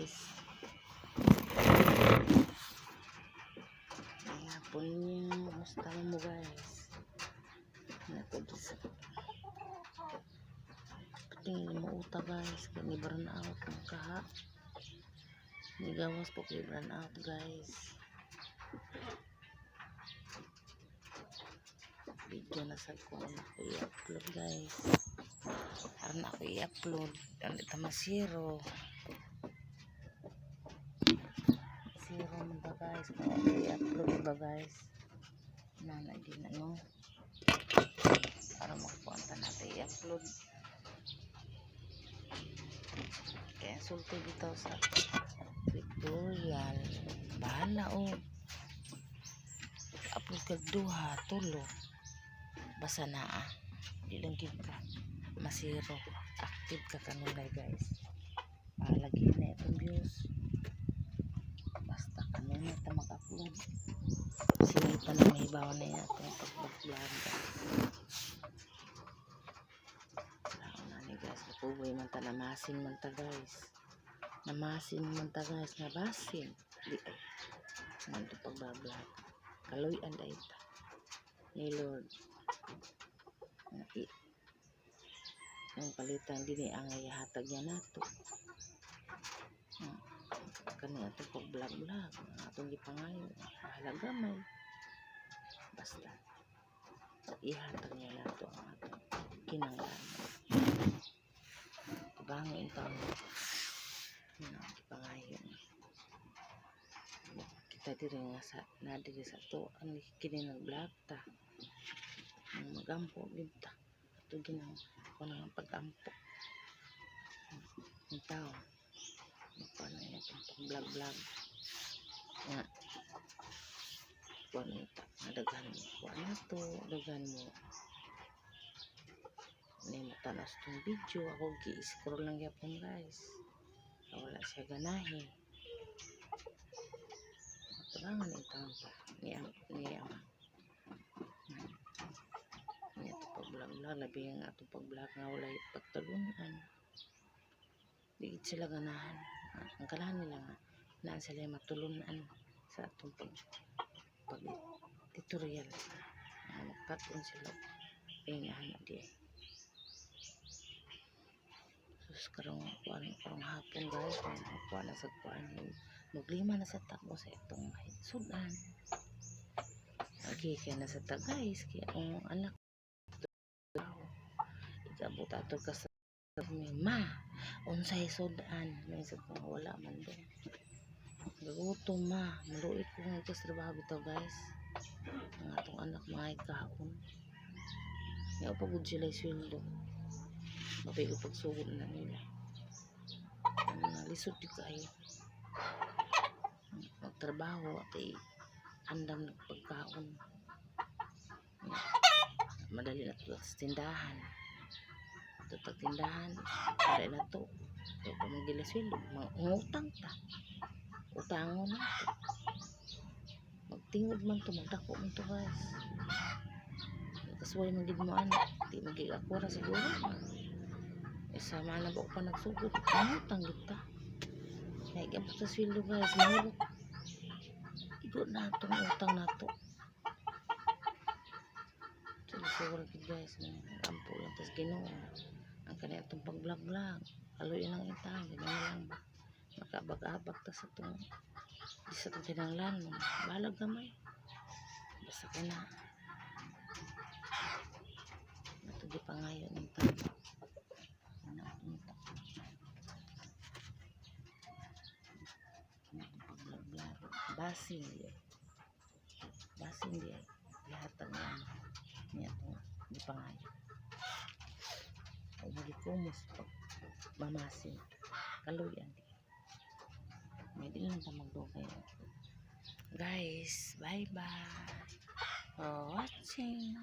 guys. Hapon niya. Musta mo guys? Natudis. Tingin mo uta guys. Kani burn out ng kaha. Nigawas po kay burn out guys. Video na sa ko na ko i-upload guys. Aron ako i-upload. Ano ito masiro. Zero man ba guys, kung ako i-upload ba guys, nanagin ano, para magpunta natin i-upload. Kaya sulti dito sa tutorial, bahala o upload ka duha, tulo, basta naa, di lang gid ka masiro, active ka kanunay guys, para lagi na itong views. Basta kami na ito mag-upload. Sinipan na may bawa na yan itong pag-vlog guys. Wala na ni guys. Napuboy man ta. Namasin man ta guys. Namasin man ta guys. Nabasin. Di ay. Man ito pag-vlog. Kaluyan da ita. Ni Lord. Ang palitan din ang ihatag niya nato. Kani ato pag vlog atong gipangayo halaga may basta ihatag niya nato ang atong kinanglan bango intang gipangayo kita diri nga sa nadiri sa to ang kini nag vlog ta magampo gid ta ato ginang kuno pag-ampo ng tao paano yan itong vlog nga paano ito nadaghan mo paano ito daghan mo hindi mo tanas itong video ako gi-scroll lang yapon guys wala siya ganahin matalangan ito niya ito pag vlog labi ang atong pag vlog nga wala pagtalunan di sila ganahan ang kalahan nila nga naan sila matulunan sa atong pag-tutorial magkaton sila pingahan di sus karong hapon guys kuha na sa kuhaan maglima na sa takbo sa itong sudan lagi kaya na sa ta guys kaya ang anak igabot ato ka sa ma unsay sudan may sa wala man din gagutom ma maluit ko nga sa trabaho bitaw guys ang atong anak mga ikaon nga pagod sila sweldo mapay ko pagsugod na nila lisod di kayo magtrabaho at andam nagpagkaon madali na ito sa tindahan tutag tindahan para na to kaya pa magilaswelo mangutang ta utangon na to magtingod man to magdako man to guys kasway magid mo anak di magigakura siguro isa man na ba pa nagsugod mangutang kita naigabot sa sweldo guys mahulog igo na itong utang na to siguro guys ampo lang tas Ginoo ang kanina itong pag-vlog aloy lang itang ganyan lang ba makabag-abag ta sa itong di sa itong tinanglan mo balag gamay basta ka na ito di pa ngayon ng tao pag-vlog basin di ay lihatag niya itong di pa ngayon ay hindi kumos pag mamasin kaluyan may din lang ta magdugay guys bye bye for watching.